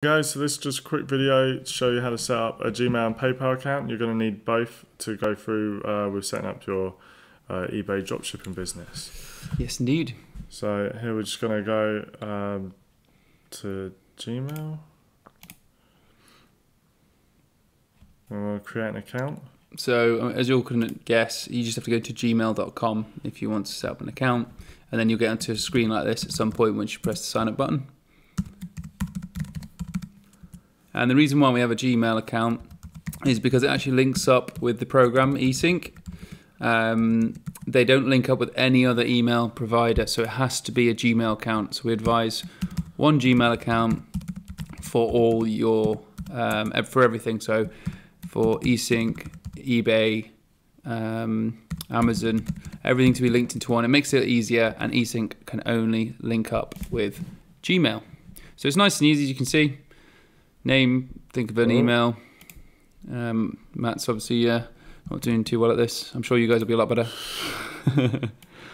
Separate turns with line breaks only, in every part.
Guys, so this is just a quick video to show you how to set up a Gmail and PayPal account. You're going to need both to go through with setting up your eBay dropshipping business.
Yes, indeed.
So here we're just going to go to Gmail. We're going to create an account.
So as you all can guess, you just have to go to gmail.com if you want to set up an account, and then you'll get onto a screen like this at some point once you press the sign up button. And the reason why we have a Gmail account is because it actually links up with the program easync. They don't link up with any other email provider, so it has to be a Gmail account. So we advise one Gmail account for all your for everything. So for easync, eBay, Amazon, everything to be linked into one. It makes it easier, and easync can only link up with Gmail. So it's nice and easy, as you can see. Name, think of an email. Matt's obviously not doing too well at this. I'm sure you guys will be a lot better.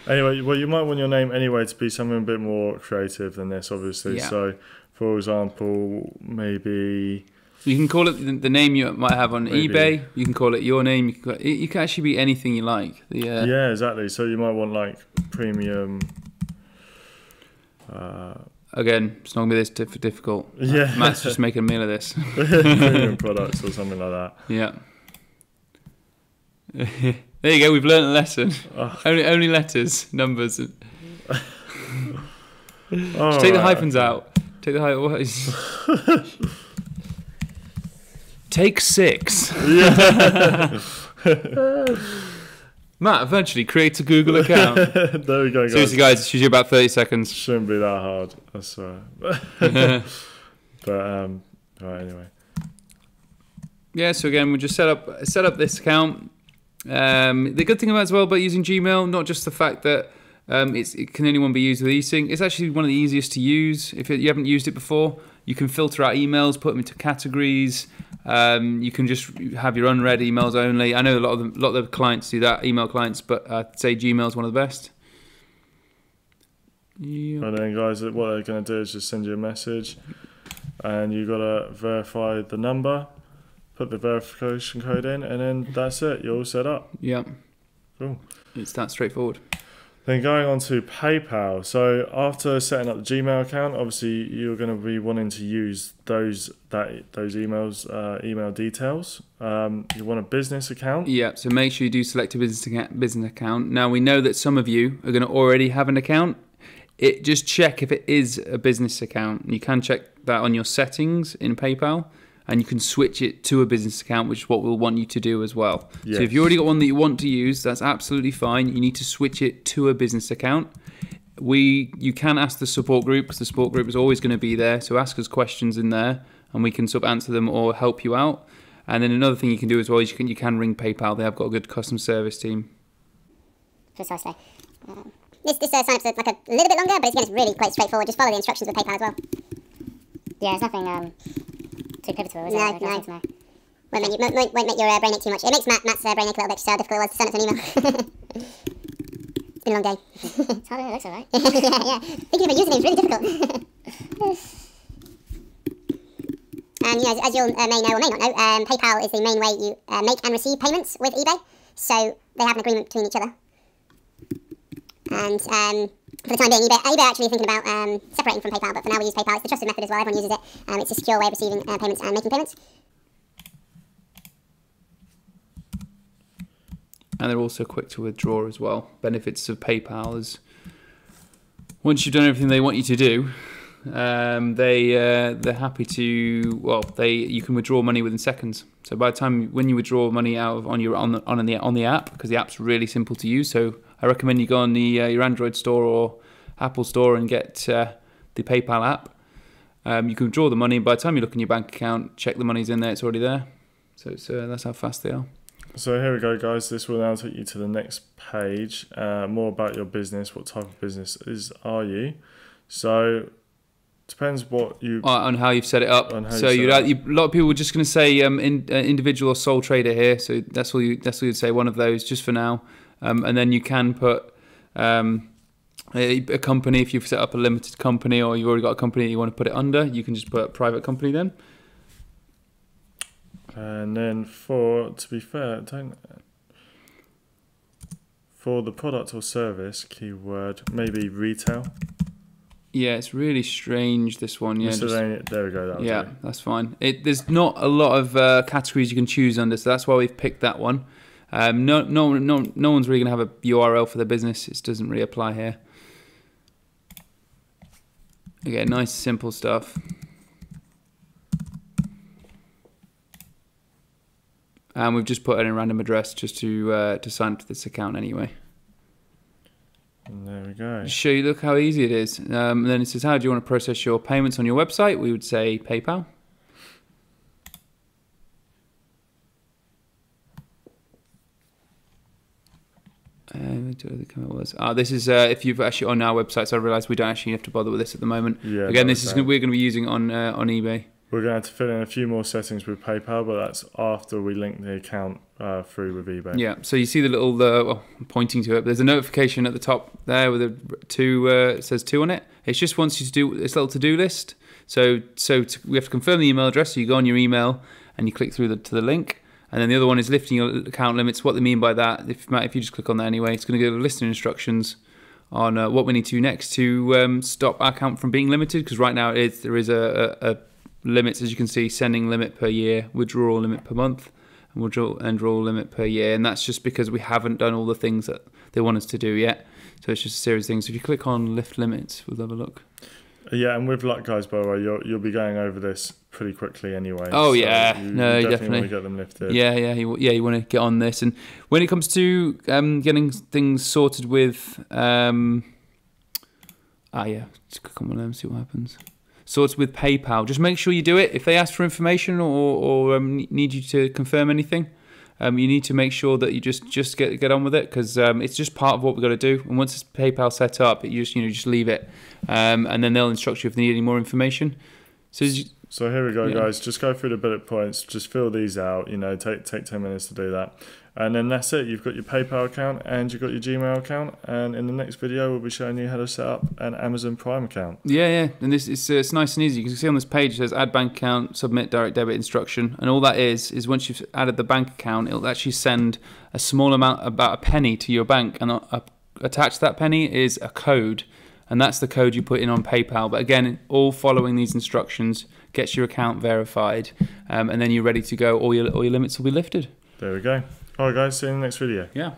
Anyway, well, you might want your name anyway to be something a bit more creative than this, obviously.
Yeah.
So, for example, maybe...
You can call it the name you might have on eBay. You can call it your name. You can actually be anything you like.
Yeah, exactly. So you might want like premium...
Again, it's not going to be this difficult.
Yeah.
Matt's just making a meal of this.
Premium products or something like that.
Yeah. There you go, we've learned a lesson. Only letters, numbers. Just take the hyphens out. Take the hyphens. Take 6.
Yeah.
Matt eventually creates a Google account.
There we go, guys.
Seriously, guys, it's usually about 30 seconds.
Shouldn't be that hard, I swear. But right, anyway.
Yeah, so again, we just set up this account. The good thing about as well about using Gmail, not just the fact that it can only be used with eSync. It's actually one of the easiest to use. If you haven't used it before, you can filter out emails, put them into categories. You can just have your unread emails only. I know a lot of the clients do that, email clients, but I'd say Gmail is one of the best. Yep.
And then, guys, what they're going to do is just send you a message, and you got to verify the number, put the verification code in, and then that's it. You're all set up.
Yeah.
Cool.
It's that straightforward.
Then going on to PayPal. So after setting up the Gmail account, obviously you're going to be wanting to use those emails, email details. You want a business account.
Yeah. So make sure you do select a business account. Now we know that some of you are going to already have an account. Just check if it is a business account. You can check that on your settings in PayPal, and you can switch it to a business account, which is what we'll want you to do as well. Yes. So if you already got one that you want to use, that's absolutely fine. You need to switch it to a business account. You can ask the support group, because the support group is always going to be there. So ask us questions in there, and we can sort of answer them or help you out. And then another thing you can do as well is you can ring PayPal. They have got a good customer service team.
Precisely. This sign-up's like a little bit longer, but again, it's really quite straightforward. Just follow the instructions with PayPal as well. Yeah, there's nothing too pivotal, is it? No. Won't make your brain ache too much. It makes Matt's brain ache a little bit, just how difficult it was to send us an email. It's been a long day. It's harder than it looks, alright. yeah. Thinking of a username is really difficult. And as you may know or may not know, PayPal is the main way you make and receive payments with eBay. So they have an agreement between each other. And for the time being, eBay actually thinking about separating from PayPal, but for now we use PayPal. It's the trusted method as well. Everyone uses it. It's a secure way of receiving payments and making payments.
And they're also quick to withdraw as well. Benefits of PayPal is once you've done everything they want you to do, they're happy to. You can withdraw money within seconds. So by the time when you withdraw money out on the app, because the app's really simple to use, so I recommend you go on your Android store or Apple store and get the PayPal app. You can withdraw the money. By the time you look in your bank account, check the money's in there, it's already there. So that's how fast they are.
So here we go, guys. This will now take you to the next page. More about your business. What type of business are you? So depends what you
on how you've set it up. So a lot of people are just going to say individual or sole trader here. So that's all you'd say. One of those just for now. And then you can put A company, if you've set up a limited company or you've already got a company that you want to put it under, you can just put private company then.
And then for the product or service keyword, maybe retail.
Yeah, it's really strange, this one. Yeah,
there we go.
Yeah, that's fine. There's not a lot of categories you can choose under, so that's why we've picked that one. No one's really going to have a URL for their business. It doesn't really apply here. Okay, nice simple stuff. And we've just put in a random address just to sign up to this account anyway.
And there we go.
Show you, look how easy it is. And then it says, how do you want to process your payments on your website? We would say PayPal. This is if you've actually on our website. So I realised we don't actually have to bother with this at the moment.
Yeah,
again, we're going to be using it on eBay.
We're going to have to fill in a few more settings with PayPal, but that's after we link the account through with eBay.
Yeah, so you see the little, well, I'm pointing to it, but there's a notification at the top there with it says 2 on it. It's just wants you to do this little to-do list. So we have to confirm the email address, so you go on your email and you click through to the link. And then the other one is lifting your account limits. What they mean by that, if you just click on that anyway, it's going to give a list of instructions on what we need to do next to stop our account from being limited, because right now there is a limits, as you can see, sending limit per year, withdrawal limit per month, and withdrawal limit per year. And that's just because we haven't done all the things that they want us to do yet. So it's just a series of things. So if you click on lift limits, we'll have a look.
Yeah, and with luck, guys, by the way, you'll be going over this pretty quickly anyway.
Oh,
so
yeah.
you
definitely
want to get them lifted.
Yeah, you want to get on this. And when it comes to getting things sorted with... just click on one of them, see what happens. Sorted with PayPal. Just make sure you do it. If they ask for information or need you to confirm anything, you need to make sure that you just get on with it, because it's just part of what we've got to do. And once it's PayPal set up, you just leave it, and then they'll instruct you if they need any more information.
So here we go, guys. Just go through the bullet points. Just fill these out. Take 10 minutes to do that. And then that's it. You've got your PayPal account and you've got your Gmail account. And in the next video, we'll be showing you how to set up an Amazon Prime account.
Yeah. And it's nice and easy. You can see on this page, it says add bank account, submit direct debit instruction. And all that is once you've added the bank account, it'll actually send a small amount, about a penny, to your bank. And attached to that penny is a code. And that's the code you put in on PayPal. But again, all following these instructions gets your account verified. And then you're ready to go. All your limits will be lifted.
There we go. All right, guys. See you in the next video.
Yeah.